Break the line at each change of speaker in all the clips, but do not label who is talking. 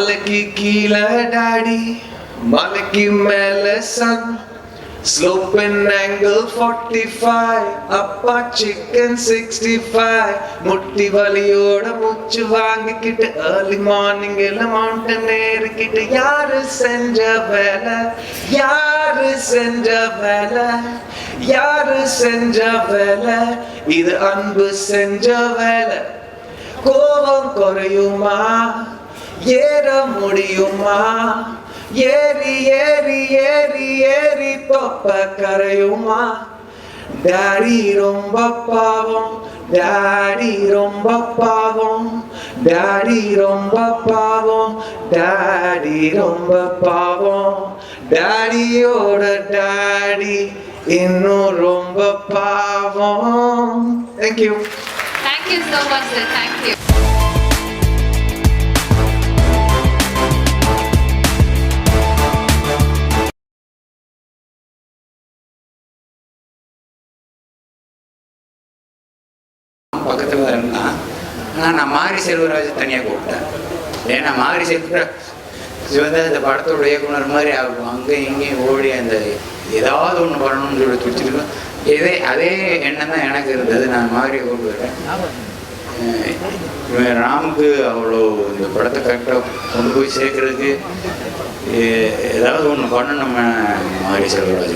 மலைக்கு கீழே டாடி, மலைக்கு மேல சன், slope and angle 45, அப்பா chicken 65, முட்டி வலியோட மூச்சு வாங்கிக்கிட்டு early morning மவுண்டன் ஏறிக்கிட்டு யாரு செஞ்ச வேலை, யாரு செஞ்ச வேலை, யாரு செஞ்ச வேலை, இது அன்பு செஞ்ச வேலை. கோபம் குறையுமா, ஏற முடியுமா, ஏறி ஏறி ஏறி ஏறி தொப்ப கரையுமா. டாடி ரொம்ப பாவம், டாடி ரொம்ப பாவம், டாடி ரொம்ப பாவம், டாடி ரொம்ப பாவம், டாடியோட டாடி இன்னும் ரொம்ப பாவம். Thank you.
Thank you so much, sir. Thank you.
பக்கத்தில் இருந்தான். ஆனால் நான் மாரி செல்வராஜ் தனியாக கூப்பிட்டேன். ஏன்னா மாரி செல்வராஜ் வந்து அந்த படத்தோட இயக்குனர் மாதிரி ஆகும். அங்கேயும் இங்கேயும் ஓடி அந்த ஏதாவது ஒன்று பண்ணணும்னு சொல்லி துடிச்சிருக்கோம். அதே எண்ணம் தான் எனக்கு இருந்தது. நான் மாரியை கூப்பிடுறேன். ராமுக்கு அவ்வளோ இந்த படத்தை கரெக்டாக கொண்டு போய் சேர்க்கறதுக்கு ஏதாவது ஒன்று பண்ண நம்ம மாரி செல்வராஜ்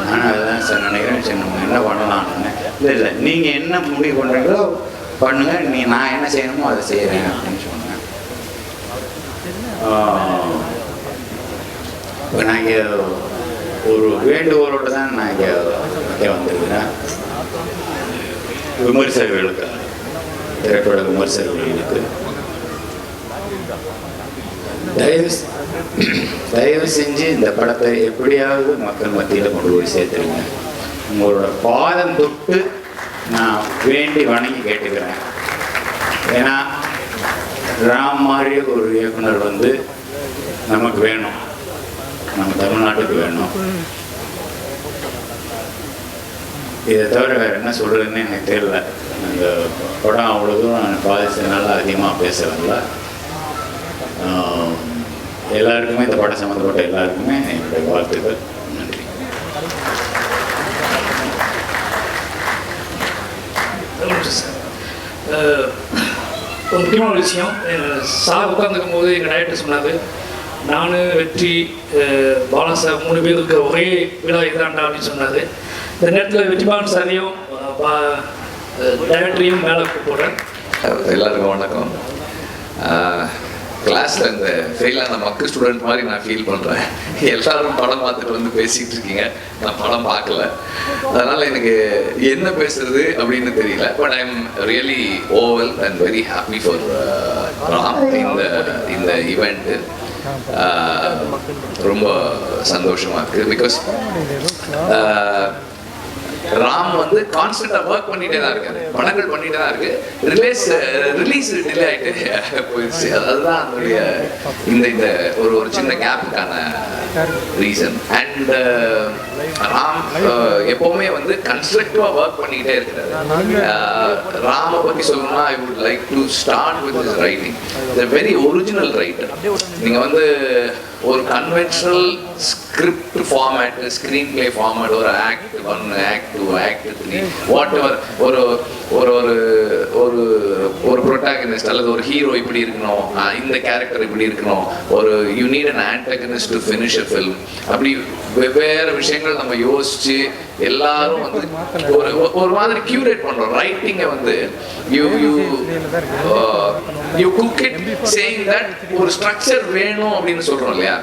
ஆனால் அதுதான் சார் நினைக்கிறேன். சரி நம்ம என்ன பண்ணலாம்னு. இல்லை நீங்கள் என்ன முடிவு பண்ணுறீங்களோ பண்ணுங்கள், நான் என்ன செய்யணுமோ அதை செய்கிறேன் அப்படின்னு சொன்னேன். இப்போ நான் இங்கே ஒரு வேண்டுகோளோடு தான் நான் இங்கே வந்திருக்கிறேன். விமர்சகர்களுக்கு, திரைப்பட விமர்சகர்களுக்கு தயவு செஞ்சு இந்த படத்தை எப்படியாவது மக்கள் மத்தியில் கொண்டு போய் சேர்த்துருங்க. உங்களோட பாதம் தொட்டு நான் வேண்டி வணங்கி கேட்டுக்கிறேன். ஏன்னா ராம் மாதிரி ஒரு இயக்குனர் வந்து நமக்கு வேணும், நம்ம தமிழ்நாட்டுக்கு வேணும். இதை தவிர வேறு என்ன சொல்கிறதுன்னு எனக்கு தெரியல. அந்த படம் அவ்வளோ தூரம் நான் பாதிச்சதுனால அதிகமாக பேசுகிறதில்ல. எல்லாருக்குமே இந்த படம் சம்மந்தப்பட்ட எல்லாருக்குமே என்னுடைய வாழ்த்துக்கள். நன்றி.
ஒரு முக்கியமான விஷயம், சார் உட்காந்துக்கும் போது எங்கள் டைரக்டர் சொன்னார், நான் வெற்றி பாலா சார் 3 பேருக்கு ஒரே விழா இதுதான்டா அப்படின்னு சொன்னார். இந்த நேரத்தில் வெற்றிபாலன் சாரையும் டைரக்டரையும் மேலே கூப்பிடுறேன்.
எல்லாருக்கும் வணக்கம். கிளாஸில் இந்த ஃபெயிலான மக்கள் ஸ்டூடெண்ட் மாதிரி நான் ஃபீல் பண்ணுறேன். எல்லாரும் படம் பார்த்துட்டு வந்து பேசிகிட்டு இருக்கீங்க, நான் படம் பார்க்கல. அதனால் எனக்கு என்ன பேசுறது அப்படின்னு தெரியல. But I am really oval and very happy for Ram இந்த ஈவெண்ட்டு. ரொம்ப சந்தோஷமாக இருக்குது. பிகாஸ் ராம் வந்து கான்ஸ்டன்டாக ஒர்க் பண்ணிகிட்டே தான் இருக்காரு, படங்கள் பண்ணிகிட்டே தான் இருக்கு. ரிலீஸ் டிலே ஆகிட்டு போயிடுச்சு. அதுதான் அதனுடைய இந்த ஒரு சின்ன கேப்புக்கான ரீசன். அண்ட் ராம் எப்போவுமே வந்து கன்ஸ்ட்ரக்டிவாக ஒர்க் பண்ணிக்கிட்டே இருக்கிறாரு. ராமை பற்றி சொல்லணும்னா I would like to start with his writing. Very original writer. நீங்கள் வந்து ஒரு conventional script format, screen play format, ஒரு act 1, act 2, act 3, what ever, ஒரு ஒரு ஒரு ஒரு ப்ரொட்டாகனிஸ்ட் அல்லது ஒரு ஹீரோ இப்படி இருக்கணும், இந்த கேரக்டர் இப்படி இருக்கணும், ஒரு you need an antagonist to finish a film. அப்படி வெவ்வேறு விஷயங்கள் நம்ம யோசிச்சு எல்லாரும் வந்து ஒரு மாதிரி கியூரேட் பண்றோம். ரைட்டிங்கை வந்து you cook it saying that ஒரு ஸ்ட்ரக்சர் வேணும் அப்படின்னு சொல்றோம் இல்லையா,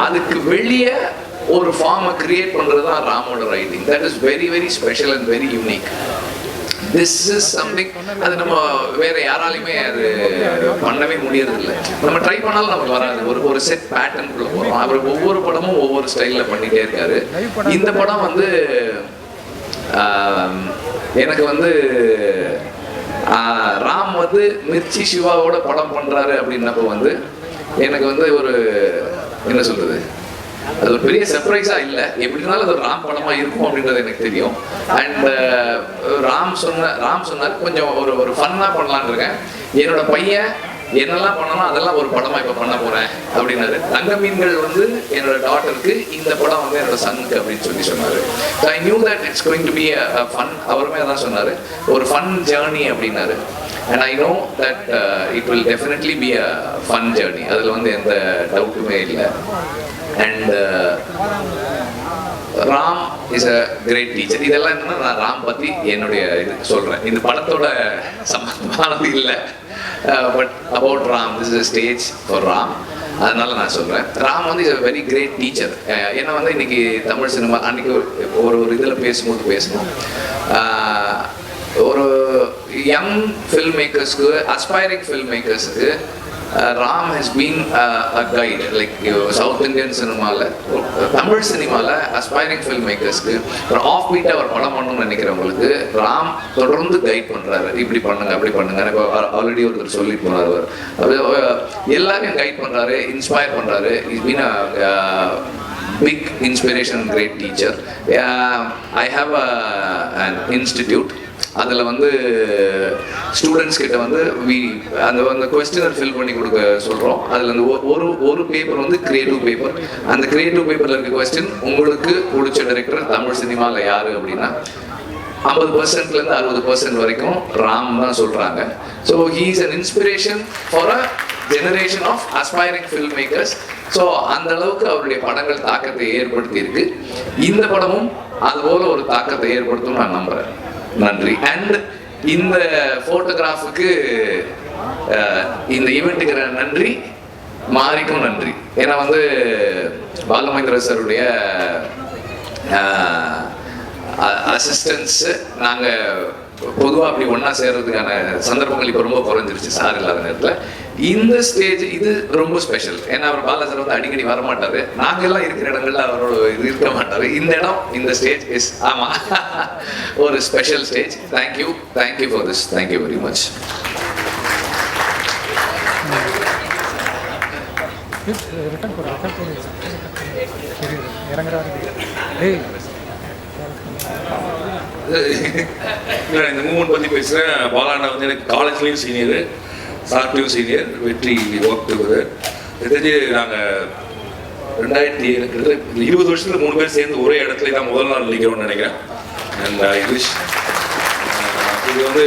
அதுக்கு வெளியே ஒரு ஃபார்மை கிரியேட் பண்றது தான் ராமோட writing. That is very very special and very unique. This is something அது நம்ம வேற யாராலையுமே அது பண்ணவே முடியறது இல்லை. நம்ம ட்ரை பண்ணாலும் நமக்கு வராது. ஒரு செட் பேட்டர்னுக்குள்ள போகிறோம். அப்புறம் ஒவ்வொரு படமும் ஒவ்வொரு ஸ்டைலில் பண்ணிட்டே இருக்காரு. இந்த படம் வந்து எனக்கு வந்து ராம் வந்து மிர்ச்சி சிவாவோட படம் பண்றாரு அப்படின்னப்போ வந்து எனக்கு வந்து ஒரு என்ன சொல்றது, அது ஒரு பெரிய சர்ப்ரைஸா இல்லை. எப்படினாலும் அது ஒரு ராம் படமா இருக்கும் அப்படின்றது எனக்கு தெரியும். அண்ட் ராம் சொன்னார் கொஞ்சம் ஒரு ஃபன்னா பண்ணலான்னு இருக்கேன். என்னோட பையன் என்னெல்லாம் பண்ணணும் அதெல்லாம் ஒரு படமா இப்போ பண்ண போறேன் அப்படின்னாரு. தங்க மீன்கள் வந்து என்னோட டாட்டருக்கு, இந்த படம் வந்து என்னோட சனுக்கு அப்படின்னு சொன்னாரு. So I knew that it's going to be a fun. அவருமே அதான் சொன்னாரு, ஒரு ஃபன் ஜேர்னி அப்படின்னாரு. And I know that it will definitely be a fun journey. அதில் வந்து எந்த டவுட்டுமே இல்லை. And Ram is a great teacher. இதெல்லாம் என்னன்னா நான் ராம் பற்றி என்னுடைய இது சொல்கிறேன். இது படத்தோட சம்பந்தமானது இல்லை. But about Ram, this is stage for Ram. அதனால நான் சொல்கிறேன், ராம் வந்து is a very great teacher. ஏன்னா வந்து இன்னைக்கு தமிழ் சினிமா அன்னைக்கு ஒரு இதில் பேசணும் ஒரு யங் ஃபில்ம் மேக்கர்ஸ்க்கு, அஸ்பைரிங் ஃபில்ம் மேக்கர்ஸுக்கு Ram has been a guide. Like South Indian சினிமாவில், தமிழ் சினிமாவில் அஸ்பைரிங் ஃபில்ம் மேக்கர்ஸ்க்கு ஒரு ஆஃப் பீட்டாக ஒரு படம் பண்ணணும்னு நினைக்கிறவங்களுக்கு ராம் தொடர்ந்து கைட் பண்ணுறாரு. இப்படி பண்ணுங்க, அப்படி பண்ணுங்க. இப்போ ஆல்ரெடி ஒருத்தர் சொல்லிட்டு போனார், எல்லாரையும் கைட் பண்ணுறாரு, இன்ஸ்பயர் பண்ணுறாரு. Is been a big inspiration, great teacher. I have an institute. அதில் வந்து ஸ்டூடெண்ட்ஸ் கிட்ட வந்து அந்த கொஸ்டினர் ஃபில் பண்ணி கொடுக்க சொல்கிறோம். அதில் அந்த ஒரு பேப்பர் வந்து கிரியேட்டிவ் பேப்பர். அந்த கிரியேட்டிவ் பேப்பரில் இருக்க கொஸ்டின், உங்களுக்கு பிடிச்ச டைரக்டர் தமிழ் சினிமாவில் யார் அப்படின்னா 50%லேருந்து 60% வரைக்கும் ராம் தான் சொல்கிறாங்க. So he is an inspiration for a generation of aspiring film makers. So அந்த அளவுக்கு அவருடைய படங்கள் தாக்கத்தை ஏற்படுத்தி இருக்கு. இந்த படமும் அதுபோல ஒரு தாக்கத்தை ஏற்படுத்தும் நான் நம்புறேன். நன்றி. அண்ட் இந்த போட்டோகிராஃபுக்கு, இந்த ஈவெண்ட்டுக்கு நன்றி, மாரிக்கும் நன்றி. ஏன்னா வந்து பாலமகேந்திர சாருடைய அசிஸ்டன்ஸு நாங்கள் பொதுவாக அப்படி ஒன்றா சேர்றதுக்கான சந்தர்ப்பங்கள் இப்போ ரொம்ப குறைஞ்சிருச்சு சார் இல்லாத நேரத்தில். இந்த ஸ்டேஜ் இது ரொம்ப ஸ்பெஷல். ஏன்னா அவர் பாலா சார் வந்து அடிக்கடி வரமாட்டார், நாங்கள்லாம் இருக்கிற இடங்கள்ல அவரோட இது இருக்க மாட்டார். இந்த இடம், இந்த ஸ்டேஜ் இஸ் ஆமாம் ஒரு special stage. Thank you for this. Thank you very much.
இந்த மூமெண்ட் பற்றி பேசுகிறேன். பாலாண்ணா வந்து எனக்கு காலேஜ்லேயும் சீனியரு, சார்ட்லேயும் சீனியர், வெற்றி ஒர்க் டுகெதர். தெரிஞ்சு நாங்கள் 20 வருஷத்துல 3 பேர் சேர்ந்து ஒரே இடத்துல தான் முதல் நாள் நிற்கிறோம்னு நினைக்கிறேன். அண்ட் ஐ விஷ் இது வந்து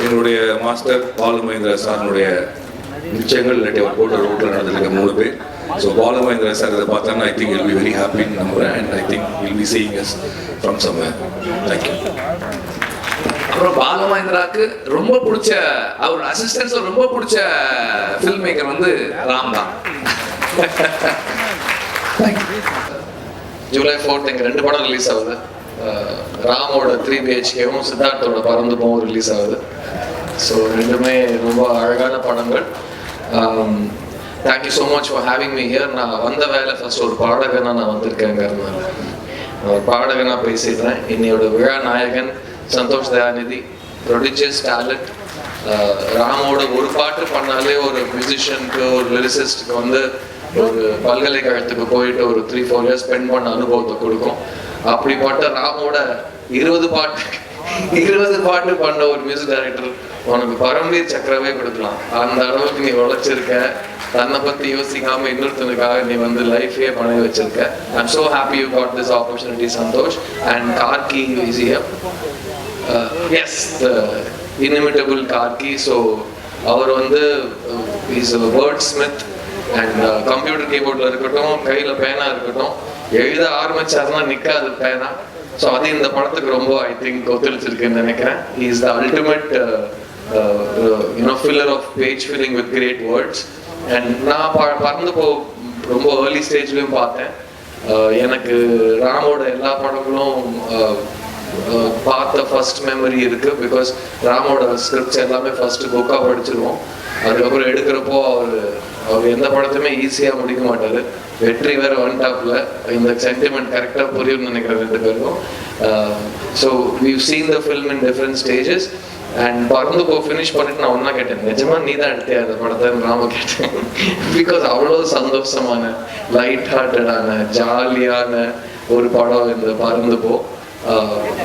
எங்களுடைய மாஸ்டர் பாலமகேந்திர சாரினுடைய நிச்சயங்கள் இல்லாட்டி அவர் போட்ட ரோட்டில் நடந்திருக்க 3 பேர். ஸோ பாலமகேந்திர சார் இதை பார்த்தோன்னா I think will be very ஹாப்பின்னு நம்புகிறேன். And I think will be seeing us from somewhere. Thank you.
அப்புறம் பாலமகேந்திராவுக்கு ரொம்ப பிடிச்ச, அவர் அசிஸ்டன்ஸில் ரொம்ப பிடிச்ச ஃபில்ம் மேக்கர் வந்து ராம் தான்.
ஜூலை 4th எங்கள் 2 படம் ரிலீஸ் ஆகுது. ராமோட 3 BHKவும் சித்தார்த்தோட பறந்து போவும் ரிலீஸ் ஆகுது. ஸோ ரெண்டுமே ரொம்ப அழகான படங்கள். Thank you so much for having me here. நான் வந்த வேலை ஃபர்ஸ்ட் ஒரு பாடகனாக நான் வந்திருக்கேங்கிறதுனால ஒரு பாடகனாக பேசிடுறேன். இன்னையோட விழா நாயகன் சந்தோஷ் தயாநிதி, ப்ரொடியூசர்ஸ் டேலண்ட். ராமோட ஒரு பாட்டு பண்ணாலே ஒரு மியூசிஷியனுக்கு, ஒரு லிரிசிஸ்டுக்கு வந்து ஒரு பல்கலைக்கழகத்துக்கு போயிட்டு ஒரு 3-4 years ஸ்பெண்ட் பண்ண அனுபவத்தை கொடுக்கும். அப்படிப்பட்ட ராமோட 20 பாட்டு பண்ண ஒரு மியூசிக் டைரக்டர் உனக்கு பரம்வீர் சக்கரவே கொடுக்கலாம். அந்த அளவுக்கு நீ உழைச்சிருக்க. தன்னை பற்றி யோசிக்காம இன்னொருத்தனுக்காக நீ வந்து லைஃபே பண்ணி வச்சிருக்க. I am so happy you got this opportunity Santhosh. And Karky is here. Yes, the inimitable Karky. So அவர் வந்து is a wordsmith. And computer கீபோர்டில் இருக்கட்டும், கையில் பேனா இருக்கட்டும், எழுத ஆரம்பிச்சாருன்னா நிற்காது பேனா. ஸோ அது இந்த படத்துக்கு ரொம்ப ஐ திங்க் ஒத்துழைச்சிருக்குன்னு நினைக்கிறேன். He is the ultimate filler of page filling with great words. And நான் பறந்து ரொம்ப ஏர்லி ஸ்டேஜ்லையும் பார்த்தேன். எனக்கு ராமோட எல்லா படங்களும் பார்த்த ஃபர்ஸ்ட் மெமரி இருக்கு. பிகாஸ் ராமோட ஸ்கிரிப்ட்ஸ் எல்லாமே ஃபர்ஸ்ட் புக்காக படிச்சிருவோம். அதுக்கப்புறம் எடுக்கிறப்போ அவர் எந்த படத்தையுமே ஈஸியாக முடிக்க மாட்டார். வெற்றி வேற வந்துட்டாப்புல. இந்த சென்டிமெண்ட் கரெக்டாக புரியும்னு நினைக்கிறேன் 2 பேருக்கும். So we've seen the film in different stages. And பறந்து ஃபினிஷ் பண்ணிட்டு நான் ஒன்றா கேட்டேன், நிஜமா நீ தான் எடுத்தே அந்த படத்தை நாம கேட்டேன். பிகாஸ் அவ்வளோ சந்தோஷமான, லைட் ஹார்ட்டடான, ஜாலியான ஒரு படம் இந்த பறந்து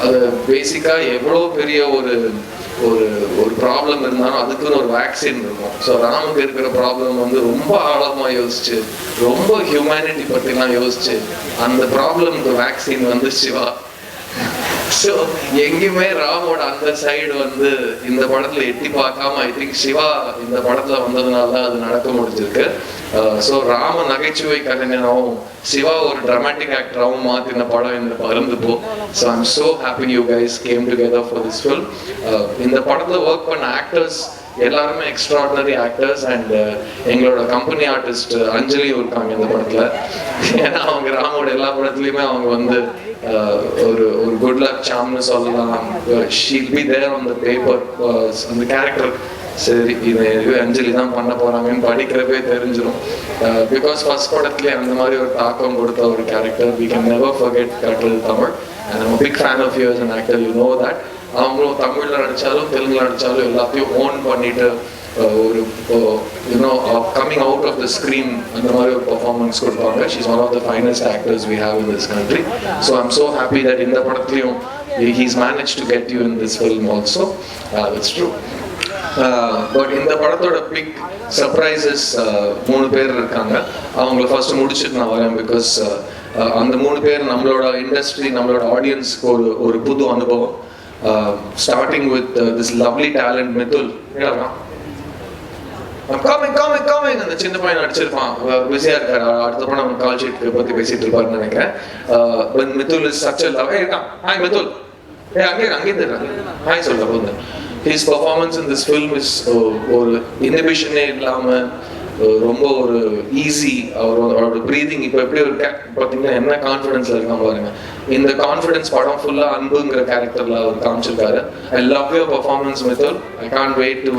அது பேசிக்காக எவ்வளோ பெரிய ஒரு ஒரு ப்ராப்ளம் இருந்தாலும் அதுக்குன்னு ஒரு வேக்சின் இருக்கும். ஸோ ராமுக்கு இருக்கிற ப்ராப்ளம் வந்து ரொம்ப ஆழமாக யோசிச்சு, ரொம்ப ஹியூமனிட்டி பற்றிலாம் யோசிச்சு அந்த ப்ராப்ளம்க்கு வேக்சின் வந்து சிவா. ஸோ எங்கேயுமே ராமோட அந்த சைடு வந்து இந்த படத்துல எட்டி பார்க்காம ஐ திங்க் சிவா இந்த படத்துல வந்ததுனால தான் அது நடக்க முடிஞ்சிருக்கு. ஸோ ராம நகைச்சுவை கலைஞனாகவும் சிவா ஒரு ட்ராமாட்டிக் ஆக்டராகவும் மாற்றின படம் இந்த பறந்து போ. So I'm so happy you guys game together for this film. இந்த படத்துல ஒர்க் பண்ண ஆக்டர்ஸ் எல்லாருமே எக்ஸ்ட்ராடினரி ஆக்டர்ஸ் அண்ட் எங்களோட கம்பெனி ஆர்டிஸ்ட் அஞ்சலியும் இருக்காங்க இந்த படத்துல. ஏன்னா அவங்க ராமோட எல்லா படத்துலையுமே அவங்க வந்து ஒரு குட் லக் சாம்னு சொல்லலாம். She'll be there on the paper. அந்த கேரக்டர் சரி இது அஞ்சலி தான் பண்ண போறாங்கன்னு படிக்கிறப்பே தெரிஞ்சிடும். பிகாஸ் ஃபர்ஸ்ட் படத்துலேயே அந்த மாதிரி ஒரு தாக்கம் கொடுத்த ஒரு character. We can never forget Kattradhu Thamizh. And I'm big fan of you as an actor, you know that. அவங்களும் தமிழில் நடித்தாலும் தெலுங்குல நடித்தாலும் எல்லாத்தையும் ஓன் பண்ணிட்டு ஒரு you know coming out of the screen அந்த மாதிரி ஒரு பர்ஃபார்மன்ஸ் கொடுப்பாங்க. She is one of the finest actors we have in this country. So I'm so happy that இந்த படத்துலையும் he's manage to get you in this film also. It's true. But இந்த படத்தோட big surprises 3 பேர் இருக்காங்க. அவங்கள first முடிச்சுட்டு நான் வரேன். பிகாஸ் அந்த 3 பேர் நம்மளோட இண்டஸ்ட்ரி, நம்மளோட ஆடியன்ஸ்க்கு ஒரு புது அனுபவம். Starting with this lovely talent Mithul. Calming அந்த சின்ன பையன் நடிச்சிருப்பான், பிஸியா இருக்காரு. அடுத்த படம் நம்ம கால் ஷீட் பத்தி பேசிட்டு இருப்பாருன்னு நினைக்கிறேன். Mithul is such a love. இருக்கான். ஹாய் மிதுல். அங்கே தெரியும். ஹாய் சொல்ல போது. His performance in this film is ஒரு இன்ஹிபிஷனே இல்லாம ரொம்ப ஒரு ஈஸி. அவரோட ப்ரீதிங் இப்போ எப்படி ஒரு பார்த்தீங்கன்னா என்ன கான்ஃபிடென்ஸ்ல இருக்கான் பாருங்க. இந்த கான்ஃபிடென்ஸ் படம் ஃபுல்லா அன்புங்கிற கேரக்டர்ல அவர் காமிச்சிருக்காரு. I love your performance Mithul. I can't wait to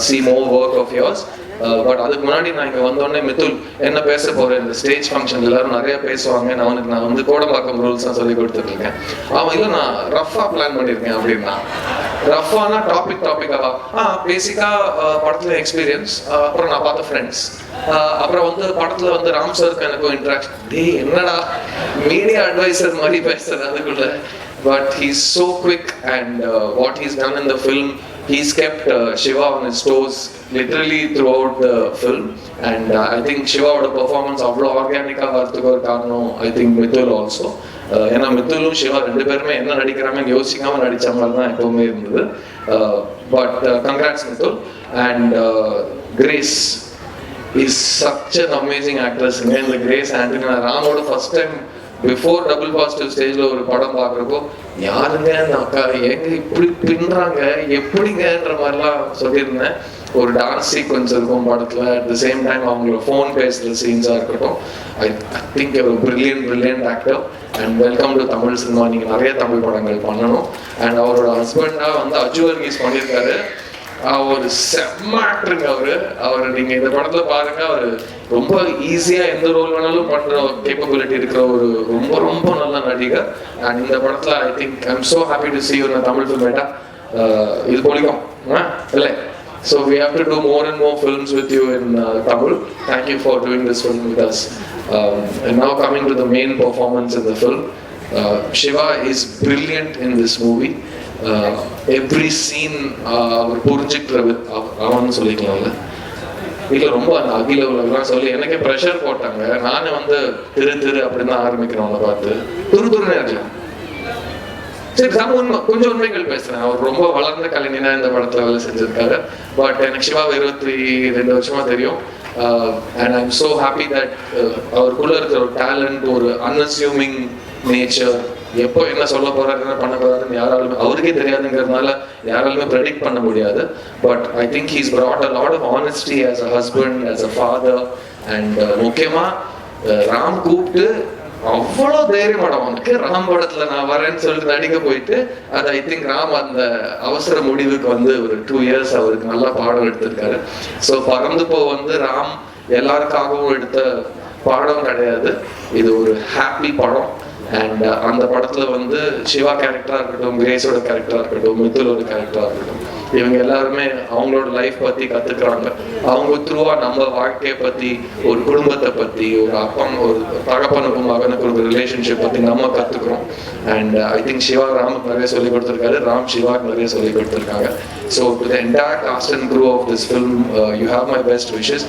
see more work of yours. But அதுக்கு முன்னாடி நான் இங்கே வந்தோடனே மிதுல் என்ன பேச போறேன், இந்த ஸ்டேஜ் ஃபங்க்ஷன் எல்லாரும் நிறைய பேசுவாங்க, நான் வந்து கோடம்பாக்கம் ரூல்ஸ் தான் சொல்லி கொடுத்துட்டு இருக்கேன். அவன் இல்லை நான் ரஃபா பிளான் பண்ணியிருக்கேன் அப்படின்னா. ரஃபானா டாபிக்காவா பேசிக்கா படத்துல எக்ஸ்பீரியன்ஸ், அப்புறம் நான் பார்த்த ஃப்ரெண்ட்ஸ், அப்புறம் வந்து படத்துல வந்து ராம் சருக்கு எனக்கும் இன்ட்ராக்ஷன். டேய் என்னடா மீடியா அட்வைசர் மாதிரி பேசுறது அதுக்குள்ள. But he's so quick and what he's done in the film, he's kept Shiva on his toes literally throughout the film. And I think Shiva's performance avlo organic varthukku or karanam I think Mithul also. ஏன்னா மித்துலும் சிவா 2 பேருமே என்ன நடிக்கிறாங்கன்னு யோசிக்காம நடிச்ச மாதிரி தான் எப்பவுமே இருந்தது. But congrats Mithul. And Grace is such an amazing actress. இந்த கிரேஸ் ஆண்டனி ராமோட first time before double positive ஸ்டேஜ்ல ஒரு படம் பார்க்குறப்போ யாருங்க அந்த அக்கா எங்க இப்படி பின்றாங்க எப்படிங்கன்ற மாதிரிலாம் சொல்லியிருந்தேன். ஒரு டான்ஸ் சீக்வன்ஸ் இருக்கும் படத்துல. அட் த சேம் டைம் அவங்களோட ஃபோன் பேசுகிற சீன்ஸாக இருக்கட்டும். ஐ திங்க் ஒரு brilliant actor. And welcome to Tamil cinema. நீங்கள் நிறைய தமிழ் படங்கள் பண்ணணும். அண்ட் அவரோட ஹஸ்பண்டாக வந்து அஜு வர்கீஸ் பண்ணியிருக்காரு. அவர் செம்ம ஆக்டருங்க. அவர் நீங்க இந்த படத்துல பாருங்க, அவர் ரொம்ப ஈஸியா எந்த ரோல் வேணாலும் பண்ற கேப்பபிலிட்டி இருக்கிற ஒரு ரொம்ப நல்ல நடிகர். அண்ட் இந்த படத்துல I think I am so happy to see you in Tamil film. ஏட்டா இது பொலிக்கும் இல்லை? So we have to do more and more films with you in Tamil. Thank you for doing this film with us. And now coming to the main performance in the film, Shiva is brilliant in this movie. Every scene அவர் புரிஞ்சுக்கிறது அவன் சொல்லிக்கலாம்ல. வீட்டில் ரொம்ப அந்த அகில உலகெல்லாம் சொல்லி எனக்கே pressure போட்டாங்க. நானே வந்து திரு அப்படின்னு தான் ஆரம்பிக்கிறவங்க பார்த்து துருதுருன்னு இருக்கலாம். சரி கொஞ்சம் உண்மைகள் பேசுறேன். அவர் ரொம்ப வளர்ந்த கலைஞனா இந்த படத்துல வேலை செஞ்சிருக்காரு. பட் எனக்கு சிவா 22 வருஷமா தெரியும். And I am so happy that அவருக்குள்ள இருக்கிற ஒரு டேலண்ட், ஒரு அன்அஸ்யூமிங் நேச்சர், எப்போ என்ன சொல்ல போறாரு என்ன பண்ண போறாருன்னு யாராலுமே அவருக்கே தெரியாதுங்கிறதுனால யாராலுமே ப்ரெடிக்ட் பண்ண முடியாது. But I think he's brought a lot of honesty as a husband, as a father. And முக்கியமா ராம் கூப்பிட்டு அவ்வளோ தைரியமாட அவனுக்கு ராம் படத்துல நான் வரேன்னு சொல்லிட்டு நடிக்க போயிட்டு அது ஐ திங்க் ராம் அந்த அவசர முடிவுக்கு வந்து ஒரு 2 years அவருக்கு நல்லா பாடம் எடுத்திருக்காரு. ஸோ பறந்து போ வந்து ராம் எல்லாருக்காகவும் எடுத்த பாடம் கிடையாது. இது ஒரு ஹாப்பி படம். அண்ட் அந்த படத்துல வந்து சிவா கேரக்டரா இருக்கட்டும், கிரேஸோட கேரக்டரா இருக்கட்டும், மித்துலோட கேரக்டரா இருக்கட்டும், இவங்க எல்லாருமே அவங்களோட லைஃப் பற்றி கற்றுக்குறாங்க. அவங்க த்ரூவா நம்ம வாழ்க்கையை பற்றி, ஒரு குடும்பத்தை பற்றி, ஒரு ஒரு தகப்பனுக்கும் மகனுக்கும் ஒரு ரிலேஷன்ஷிப் பற்றி நம்ம கற்றுக்குறோம். அண்ட் ஐ திங்க் சிவா ராமுக்கு நிறைய சொல்லி கொடுத்துருக்காரு, ராம் சிவாக்கு நிறைய சொல்லி கொடுத்துருக்காங்க. So to the entire cast and crew of this film, you have my best wishes.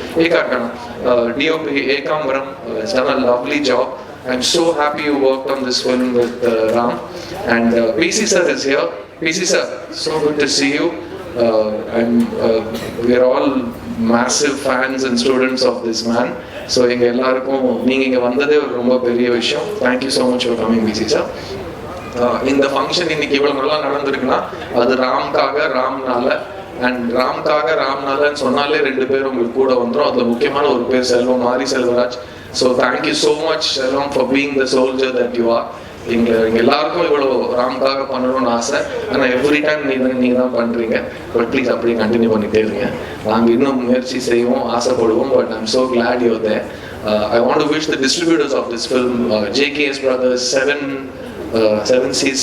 DOP Ekambram has done a lovely job. I'm so happy you worked on this film with Ram. And PC sir is here. PC sir, so good to see you. We are all massive fans and students of this man. So எங்க எல்லாருக்கும் நீங்க இங்க வந்ததே ஒரு ரொம்ப பெரிய விஷயம். Thank you so much for coming, PC sir. இந்த ஃபங்க்ஷன் இன்னைக்கு இவ்வளவு நல்லா நடந்திருக்குன்னா அது ராம்காக, ராம்னால. அண்ட் ராம்னாலன்னு சொன்னாலே 2 பேர் உங்களுக்கு கூட வந்துடும். அதுல முக்கியமான ஒரு பேர் செல்வம், மாரி Selvaraj. So thank you so much Selvam for being the soldier that you are. இங்கே எல்லாருக்கும் இவ்வளோ ராம்காக பண்ணணும்னு ஆசை. ஆனால் எவ்ரி டைம் நீங்க தான் பண்றீங்க. பட் ப்ளீஸ் அப்படியே கண்டினியூ பண்ணிட்டே இருங்க. நாங்கள் இன்னும் முயற்சி செய்வோம், ஆசைப்படுவோம். But I'm so glad you there. I want to wish the distributors of this film, JKS Brothers, 7 Seas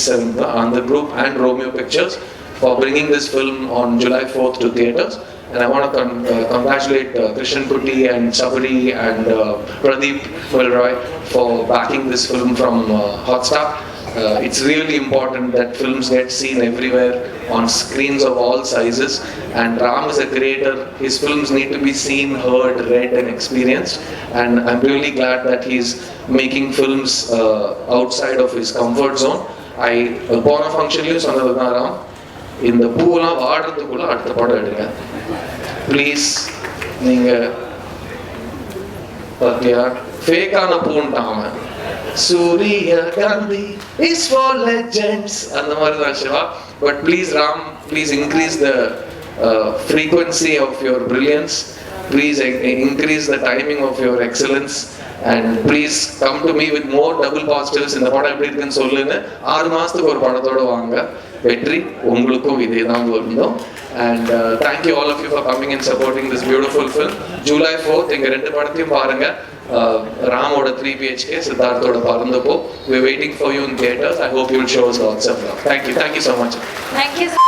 on the group, and Romeo Pictures, for bringing this film on July 4th to theaters. And I want to congratulate Krishan Putti and Sabri and Pradeep Wilroy for backing this film from Hotstar. It's really important that films get seen everywhere on screens of all sizes. And Ram is a creator. His films need to be seen, heard, read and experienced. And I'm really glad that he's making films outside of his comfort zone. போன ஃபங்க்ஷன்லையும் சொன்னதுதான் Ram, இந்த பூவெல்லாம் வாடுறதுக்குள்ள அடுத்த படம் எடுங்க please. நீங்க பார்த்தியா ஃபேக்கான பூன்ட்டாம சூரிய காந்தி இஸ் ஃபார் லெஜெண்ட்ஸ் அந்த மாதிரி தான் Shiva. But please Ram, please increase the frequency of your brilliance. Please increase the timing of your excellence. And please come to me with more double positives. இந்த படம் எப்படி இருக்குன்னு சொல்லுங்க. 6 மாசத்துக்கு ஒரு படத்தோட வாங்க. வெற்றி உங்களுக்கும் இதே தான் இருந்தோம். And thank you all of you for coming and supporting this beautiful film. July 4th எங்க 2 படத்தையும் பாருங்க. ராமோட 3 BHK, சித்தார்த்தோட பறந்தப்போ. We're waiting for you in theaters. I hope you will show us lots of love. Thank you so much.
Thank you.